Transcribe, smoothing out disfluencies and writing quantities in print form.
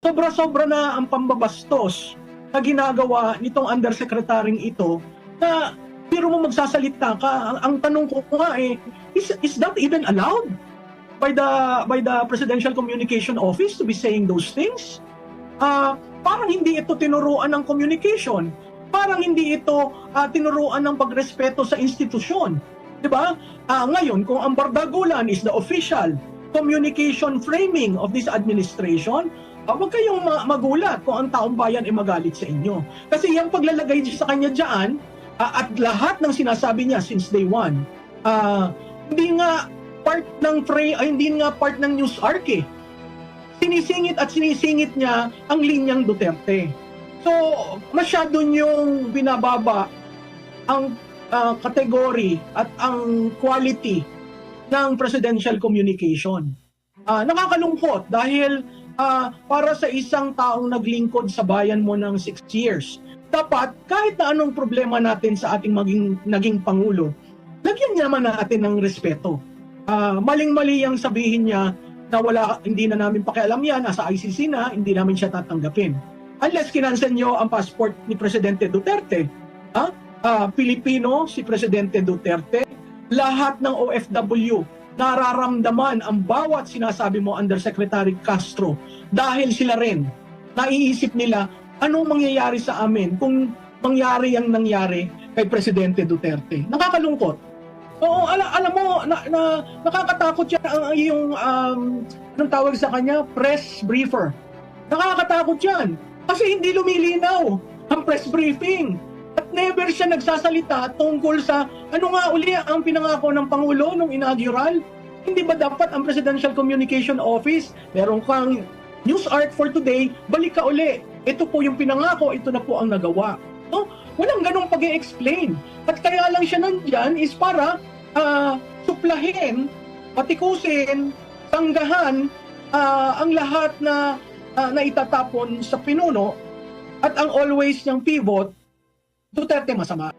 Sobra-sobra na ang pambabastos na ginagawa nitong undersecretary ito na biro mo magsasalita ka. Ang tanong ko nga is that even allowed by the Presidential Communication Office to be saying those things? Parang hindi ito tinuruan ng communication. Parang hindi ito tinuruan ng pagrespeto sa institusyon. Diba? Ngayon, kung ang bardagulan is the official communication framing of this administration, huwag kayong magulat kung ang taong bayan ay magalit sa inyo. Kasi yung paglalagay sa kanya dyan, at lahat ng sinasabi niya since day one, hindi nga part ng news arc eh. Sinisingit niya ang linyang Duterte. So, masyado niyong binababa ang kategory at ang quality ng presidential communication. Nakakalungkot dahil para sa isang taong naglingkod sa bayan mo ng 6 years, dapat kahit na anong problema natin sa ating naging Pangulo, lagyan naman natin ng respeto. Maling-mali ang sabihin niya na hindi na namin pakialam yan, nasa ICC na, hindi namin siya tatanggapin. Unless kinansel nyo ang passport ni Presidente Duterte, Pilipino si Presidente Duterte, lahat ng OFW nararamdaman ang bawat sinasabi mo, Undersecretary Castro, dahil sila rin naiisip nila anong mangyayari sa amin kung mangyari ang nangyari kay Presidente Duterte. Nakakalungkot. Oo, alam mo, nakakatakot yan yung anong tawag sa kanya? Press briefer. Nakakatakot yan. Kasi hindi lumilinaw ang press briefing. At never siya nagsasalita tungkol sa ano nga uli ang pinangako ng Pangulo nung inaugural. Hindi ba dapat ang Presidential Communication Office, meron kang news arc for today, balik ka uli. Ito po yung pinangako, ito na po ang nagawa. No? Walang ganong pag-i-explain. At kaya lang siya nandyan is para suplahin, patikusin, tanggahan ang lahat na itatapon sa pinuno at ang always niyang pivot, Duterte masama.